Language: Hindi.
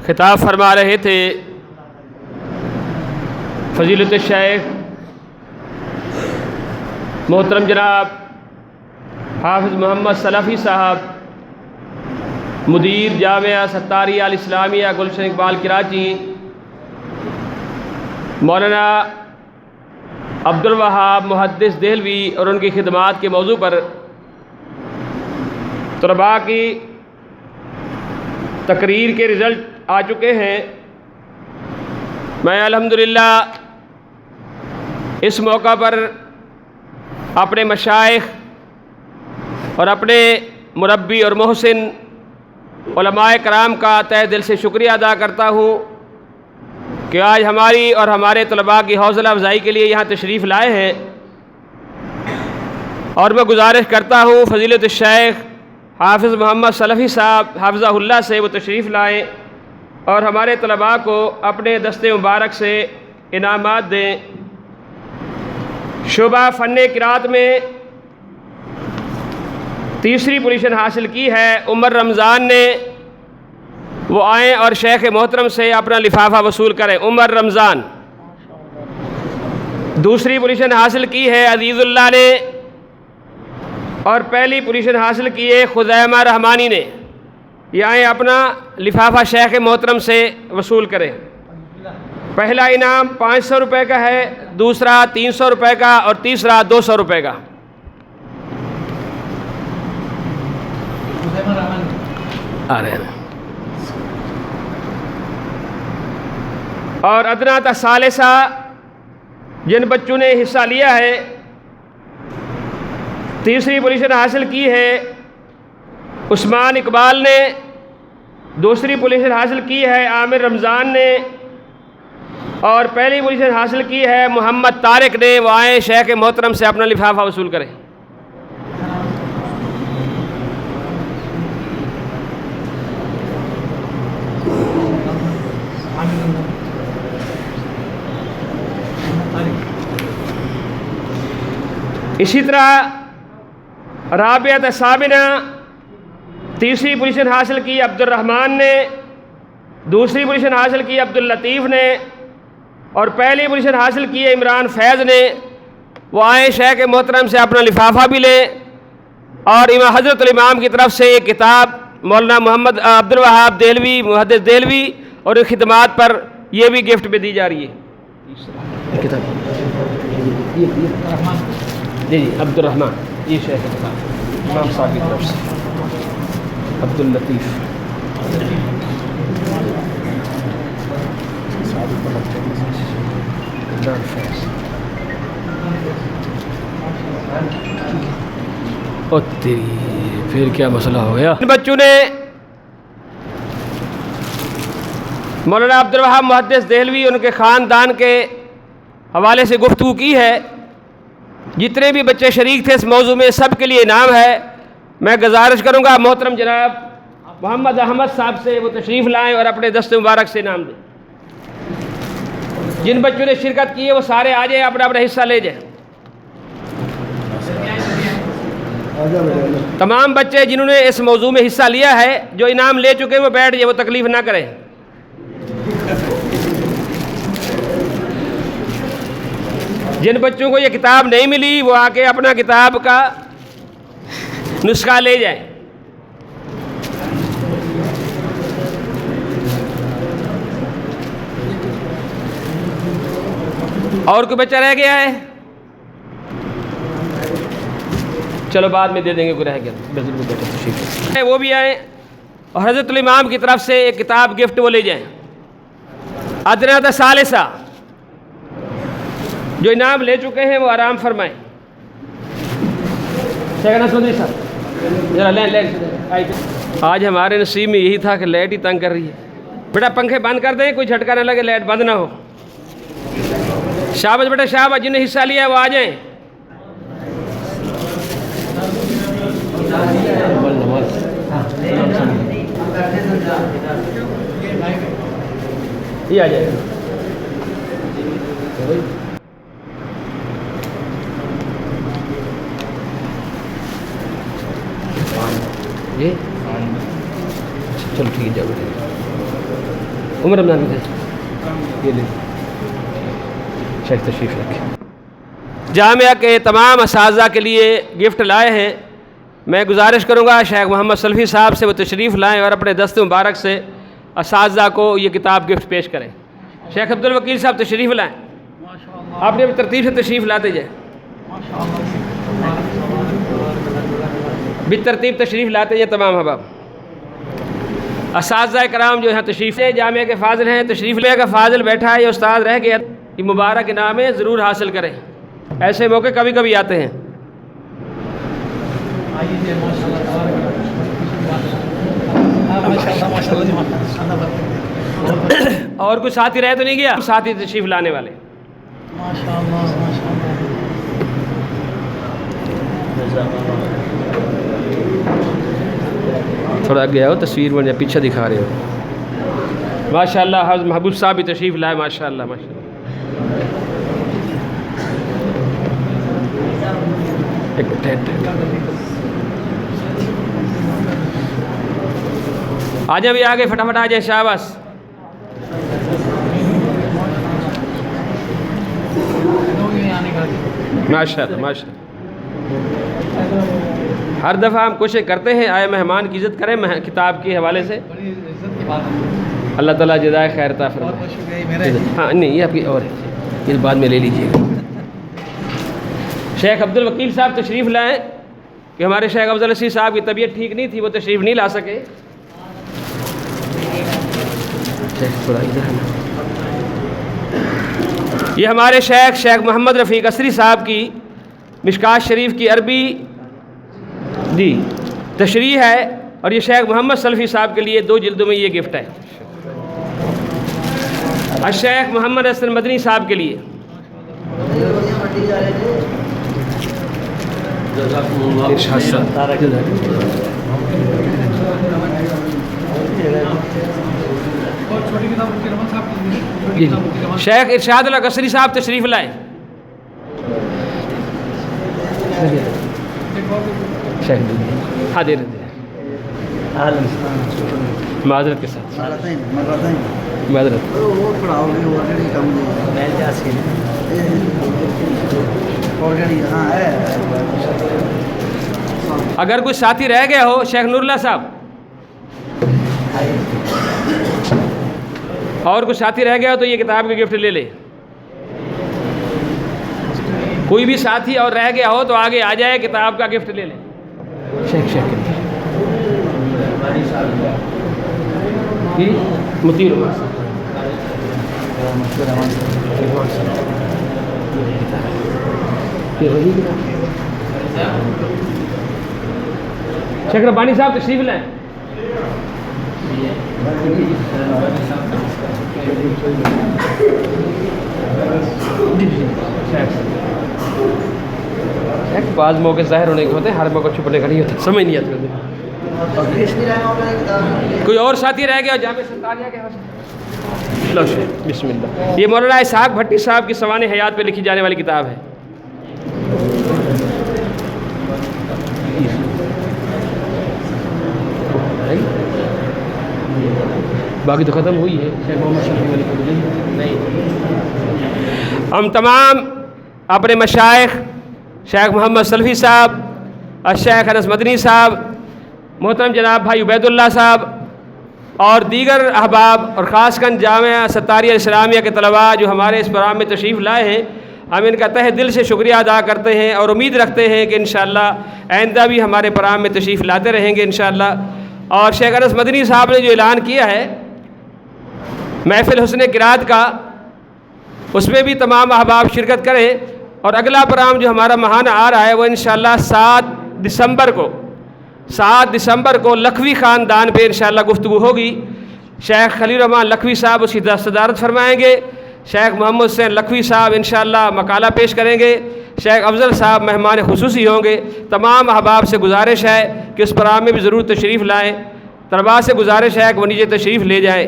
खिताब फरमा रहे थे फ़ज़ीलत शेख मोहतरम जनाब हाफ़िज़ मोहम्मद सलफ़ी साहब, मुदीर जामिया सत्तारिया अल इस्लामिया गुलशन इकबाल कराची, मौलाना अब्दुल वहाब मुहद्दिस देहलवी और उनकी खिदमात के मौजू पर तलबा की तकरीर के रिज़ल्ट आ चुके हैं। मैं अल्हम्दुलिल्लाह इस मौका पर अपने मशाइख और अपने मुरब्बी और मोहसिन उलमाए कराम का तहे दिल से शुक्रिया अदा करता हूँ कि आज हमारी और हमारे तलबा की हौसला अफजाई के लिए यहाँ तशरीफ़ लाए हैं। और मैं गुजारिश करता हूँ फ़ज़ीलत शेख हाफ़िज़ मोहम्मद सलफ़ी साहब हाफ़िज़हुल्लाह से वो तशरीफ़ लाएँ और हमारे तलबा को अपने दस्ते मुबारक से इनामात दें। शुबा फ़न्ने क़िराअत में तीसरी पोजीशन हासिल की है उमर रमज़ान ने, वो आएँ और शेख मोहतरम से अपना लिफाफा वसूल करें। उमर रमज़ान। दूसरी पोजीशन हासिल की है अजीज़ुल्लाह ने और पहली पोजीशन हासिल की है खुज़ैमा रहमानी ने। ये आएँ अपना लिफाफा शेख मोहतरम से वसूल करें। पहला इनाम 500 रुपये का है, दूसरा 300 रुपये का और तीसरा 200 रुपये का। आ रहे हैं। और अदना तसालिसा जिन बच्चों ने हिस्सा लिया है, तीसरी पोजीशन हासिल की है उस्मान इकबाल ने, दूसरी पोजीशन हासिल की है आमिर रमज़ान ने और पहली पोजीशन हासिल की है मोहम्मद तारिक ने। वो आए शेख मोहतरम से अपना लिफाफा वसूल करें। इसी तरह राबिया साबिना तीसरी पोजीशन हासिल की अब्दुल रहमान ने, दूसरी पोजीशन हासिल की अब्दुल लतीफ़ ने और पहली पोजीशन हासिल की है इमरान फैज़ ने। वो आए शेख मोहतरम से अपना लिफाफा भी लें और इमाम हज़रत इमाम की तरफ से एक किताब मौलाना मोहम्मद अब्दुल वहाब देहलवी मुहद्दिस देहलवी और खिदमात पर यह भी गिफ्ट में दी जा रही है। किताब जी अब्दुल रहमान, ये शेख इमाम साहब की तरफ से अब्दुल लतीफ़। ओ तेरी, फिर क्या मसला हो गया। बच्चों ने मौलाना अब्दुल वहाब मुहद्दिस देहलवी उनके ख़ानदान के हवाले से गुफ्तगू की है। जितने भी बच्चे शरीक थे इस मौजू में, सब के लिए इनाम है। मैं गुजारिश करूँगा मोहतरम जनाब मोहम्मद अहमद साहब से वो तशरीफ़ लाएँ और अपने दस्ते मुबारक से इनाम दें। जिन बच्चों ने शिरकत की है वो सारे आ जाए, अपना अपना हिस्सा ले जाए। तमाम बच्चे जिन्होंने इस मौजू में हिस्सा लिया है, जो इनाम ले चुके हैं वो बैठ जाए, वो तकलीफ़ ना करें। जिन बच्चों को ये किताब नहीं मिली वो आके अपना किताब का नुस्खा ले जाए। और कोई बच्चा रह गया है? चलो बाद में दे देंगे, कोई रह गया वो भी आए और हज़रत इमाम की तरफ से एक किताब गिफ्ट वो ले जाएं। अदना तसालिसा जो इनाम ले चुके हैं वो आराम फरमाएं। आज हमारे नसीब में यही था कि लाइट ही तंग कर रही है। बेटा पंखे बंद कर दें, कोई झटका ना लगे, लाइट बंद ना हो। शाबाश बेटा शाबाश, जिन्हें हिस्सा लिया है वो आ जाएं। ये आ जाएगा। ये चलो ठीक है, जाओ। उमर रमजान की ये ले शेख तशरीफ़ रखें। जामिया के तमाम असातिज़ा के लिए गिफ्ट लाए हैं। मैं गुजारिश करूँगा शेख मोहम्मद सल्फ़ी साहब से वो तशरीफ़ लाएँ और अपने दस्त मुबारक से असातिज़ा को ये किताब गिफ्ट पेश करें। शेख अब्दुल वकील साहब तशरीफ़ लाएँ, आपने अपनी तरतीब से तशरीफ़ लाते जाए, बेतरतीब तशरीफ़ लाते जाए तमाम अहबाब। असातिज़ा कराम जो यहाँ तशरीफ़ है, जामिया के फ़ाज़िल हैं, तशरीफ़ ले का फ़ाज़िल बैठा है, ये उस्ताद रह गया, ये मुबारक इनाम है, ज़रूर हासिल करें। ऐसे मौके कभी कभी आते हैं। और कुछ साथी रहे तो नहीं गया, साथी तशरीफ़ लाने वाले। थोड़ा आगे आओ, तस्वीर में पीछे दिखा रहे हो। माशाअल्लाह हज़रत महबूब साहब भी तशरीफ़ लाए, माशाअल्लाह माशाअल्लाह। एक आ जाए, भी आगे फटाफट आ जाए, शाबाश। माशाअल्लाह माशाअल्लाह। हर दफ़ा हम कोशिश करते हैं आए मेहमान की इज़्ज़त करें किताब के हवाले से। अल्लाह ताला जज़ाए खैर अता फरमाए। हाँ नहीं, ये आपकी और है, इस बाद में ले लीजिएगा। शेख अब्दुल वकील साहब तशरीफ़ लाएँ कि हमारे शेख अफजल रशीद साहब की तबीयत ठीक नहीं थी, वो तशरीफ़ नहीं ला सके। ये हमारे शेख मोहम्मद रफ़ीक असरी साहब की मिशकात शरीफ की अरबी जी तशरीह है, और ये शेख मोहम्मद सल्फ़ी साहब के लिए 2 जिल्दों में ये गिफ्ट है। और शेख मोहम्मद हसन मदनी साहब के लिए शेख इरशाद अल कसरी साहब तशरीफ़ लाए। हाँ दे रहे माजरत के साथ माजरत। अगर कोई साथी रह गया हो, शेख नूरुल्लाह साहब, और कुछ साथी रह गया हो तो ये किताब के गिफ्ट ले ले। कोई भी साथी और रह गया हो तो आगे आ जाए, किताब का गिफ्ट ले ले। शेख शेख मुतीर शेख रब्बानी साहब तशरीफ़ लाएं। बाद मौके ज़ाहिर होने के होते हैं, हर मौका छुपने का नहीं होता, समझ नहीं आता। कोई और साथी रह गया जामे सरतारिया के बिस्मिल्लाह। ये मौलाना इसहाक भट्टी साहब की सवाने हयात पे लिखी जाने वाली किताब है। बाकी तो ख़त्म हुई है। शेख मोहम्मद शफी वाली नहीं। हम तमाम अपने मशाइख शेख मोहम्मद सल्फ़ी साहब और शेख अनस मदनी साहब, मोहतरम जनाब भाई उबैदुल्लाह साहब और दीगर अहबाब और ख़ासकर जामिया सत्तारिया इस्लामिया के तलबा जो हमारे इस प्रोग्राम में तशरीफ़ लाए हैं, हम इनका तहे दिल से शुक्रिया अदा करते हैं और उम्मीद रखते हैं कि इंशाअल्लाह आइंदा भी हमारे प्रोग्राम में तशरीफ़ लाते रहेंगे इंशाअल्लाह। और शेख अनस मदनी साहब ने जो ऐलान किया है महफ़िल हुस्न क़िराअत का, उसमें भी तमाम अहबाब शिरकत करें। और अगला प्रोग्राम जो हमारा महाना आ रहा है वो इंशाअल्लाह 7 दिसंबर को लखवी ख़ानदान पे इंशाअल्लाह गुफ्तगू होगी। शेख खलील रहमान लखवी साहब उसकी सदारत फरमाएंगे। शेख मोहम्मद हुसैन लखवी साहब इंशाअल्लाह मकाला पेश करेंगे। शेख अफजल साहब मेहमान खुसूसी होंगे। तमाम अहबाब से गुजारिश है कि उस प्रोग्राम में भी ज़रूर तशरीफ़ लाएँ। तलबा से गुजारिश है कि वो नीचे तशरीफ़ ले जाएँ।